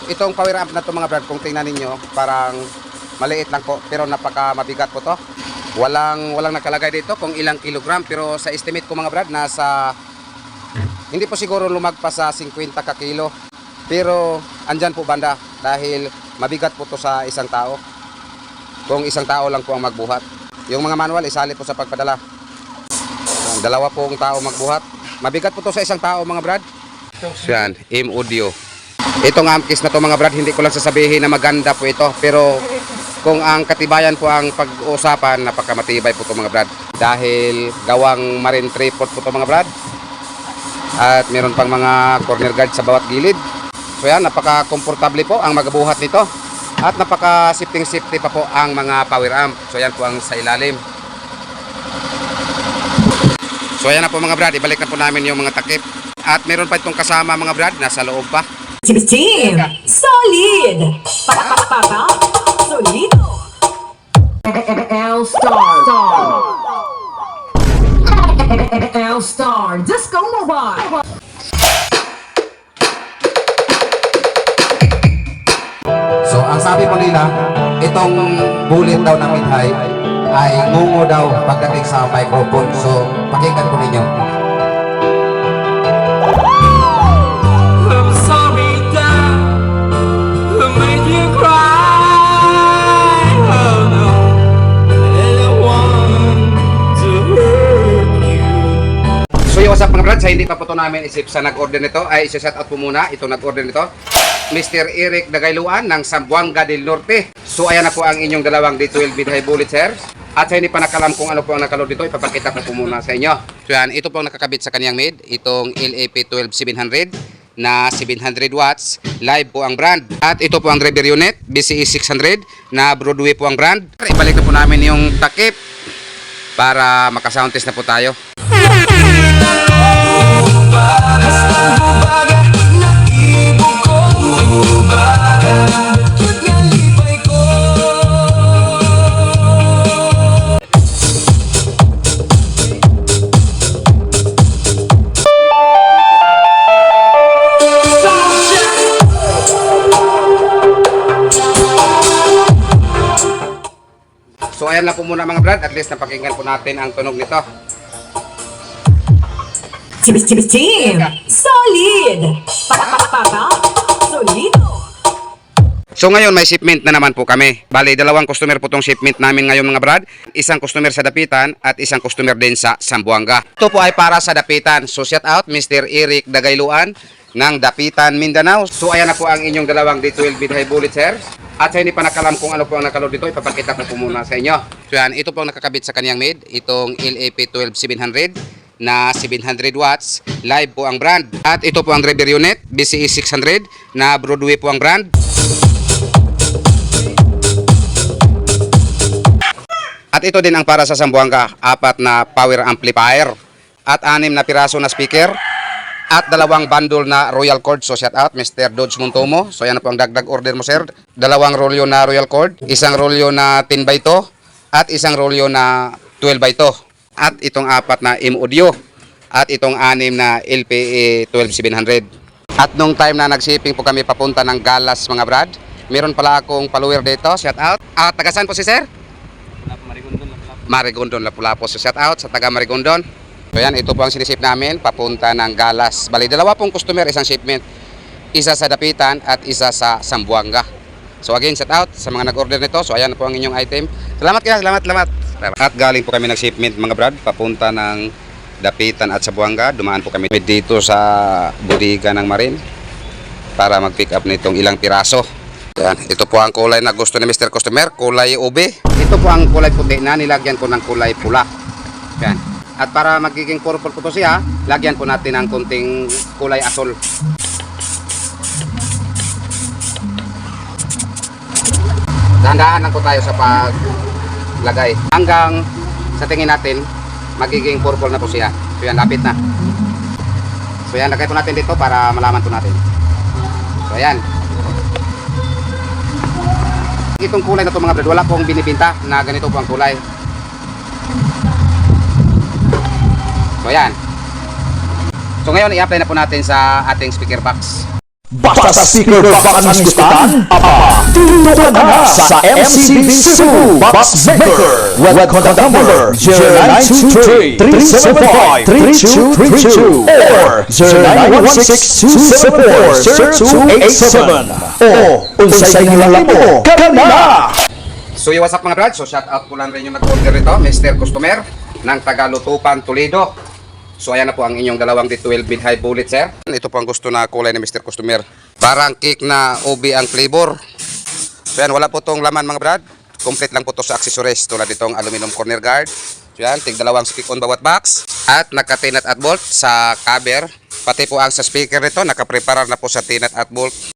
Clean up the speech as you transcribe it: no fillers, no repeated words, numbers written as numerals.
Itong power amp na to mga brad, kung tingnan ninyo, parang maliit lang po pero napaka mabigat po to. Walang nakalagay dito kung ilang kilogram, pero sa estimate ko mga brad, nasa hindi po siguro lumagpas sa 50 ka kilo. Pero andyan po banda dahil mabigat po to sa isang tao. Kung isang tao lang po ang magbuhat. Yung mga manual isali po sa pagpadala. Dalawa pong tao magbuhat. Mabigat po to sa isang tao mga brad. So yan, M-Audio. Itong amkis na to mga brad, hindi ko lang sasabihin na maganda po ito. Pero kung ang katibayan po ang pag-uusapan, napakamatibay po to mga brad. Dahil gawang marine tripod po to mga brad. At meron pang mga corner guard sa bawat gilid. So yan, napaka-komportable po ang magbuhat nito. At napaka-safety pa po ang mga power amp. So yan po ang sa ilalim. So ayan na po mga brad, ibalik na po namin yung mga takip. At meron pa itong kasama mga brad, nasa loob pa. Team! Solid! Pata! Solido! L-Star Disco Mobile! So ang sabi po nila, itong bullet daw na mid-high ay ngungo daw pagdating sa microphone. So pakinggan po ninyo. I'm sorry that I made you cry. Oh no, I don't want to hurt you. So yung what's up mga brad, sa hindi pa po ito namin isip sa nag-order nito, ay isa-shout out po muna itong nag-order nito, Mr. Eric Dagayluan ng Zamboanga del Norte. So ayan na po ang inyong dalawang D12 mid-high bullet sir. At sa hindi pa nakalam kung ano po ang nakaload dito, ipapakita ko po muna sa inyo. So yan, ito po ang nakakabit sa kanyang mid, itong LAP12700 na 700 watts, live po ang brand. At ito po ang driver unit, BCE 600 na Broadway po ang brand. Ibalik na po namin yung takip para maka-sound test na po tayo. So ayan lang po muna mga brad, at least napakinggan po natin ang tunog nito. Team! Solid! Pata! Solido! So ngayon may shipment na naman po kami. Bali, dalawang customer po tong shipment namin ngayon mga brad. Isang customer sa Dapitan at isang customer din sa Zamboanga. Ito po ay para sa Dapitan. So shout out Mr. Eric Dagayluan ng Dapitan, Mindanao. So ayan na po ang inyong dalawang D12 mid-high bullet sir. At sa hindi pa nakalam kung ano po ang nakaload dito, ipapakita ko po muna sa inyo. So yan, ito po ang nakakabit sa kanyang mid, itong LAP12700 na 700 watts, live po ang brand. At ito po ang driver unit, BCE 600 na Broadway po ang brand. At ito din ang para sa Zamboanga, 4 na power amplifier at 6 na piraso na speaker. At dalawang bundle na Royal Cord. So shout out Mr. Dodge Montomo. So yan na po ang dagdag order mo sir. Dalawang rolyo na Royal Cord, isang rolyo na 10x2 at isang rolyo na 12x2. At itong 4 na M-Audio at itong 6 na LPE 12700. At nung time na nag-shipping po kami papunta ng Galas mga brad, meron pala akong follower dito. Shout out. Taga saan po si sir? Marigondon, Lapu-Lapu. So shout out sa taga Marigondon. So yan, ito po ang sinisip namin papunta ng Galas. Bali, dalawa pong customer, isang shipment. Isa sa Dapitan at isa sa Zamboanga. So again, shout out sa mga nag-order nito. So ayan po ang inyong item. Salamat kaya, salamat. At galing po kami nag-shipment mga brad, papunta ng Dapitan at Zamboanga. Dumaan po kami dito sa bodega ng Marine para mag-pick up nitong ilang piraso. Yan, ito po ang kulay na gusto ni Mr. Customer, kulay ube. Ito po ang kulay puti na nilagyan ko ng kulay pula. Yan. At para magiging purple po ito siya, lagyan po natin ng kunting kulay asul. Dahan-dahan lang po tayo sa paglagay. Hanggang sa tingin natin, magiging purple na po siya. So yan, lapit na. So yan, lagay po natin dito para malaman po natin. So yan. Itong kulay na ito mga brad, wala pong binibinta na ganito po ang kulay. So yan. So ngayon i-apply na po natin sa ating speaker box. Basta sa speaker baka ng gustuhan, dito ka na sa MCB Cebu Box Maker. Welcome contact number 0923-375-3232 or 0916-274-0287 o unsay nilang mo ka na! So yung what's up mga brad, so shout out ko lang rin yung nag-order ito, Mr. Customer ng Tagalutupan, Toledo. So ayan na po ang inyong dalawang D12 mid high bullet, sir. Ito po ang gusto na kulay ni Mr. Customer. Parang cake na OB ang flavor. So yan, wala po tong laman mga brad. Complete lang po to sa accessories tulad itong aluminum corner guard. So yan, tig dalawang stick on bawat box. At naka-tinat at bolt sa cover. Pati po ang sa speaker nito, nakapreparar na po sa tinat at bolt.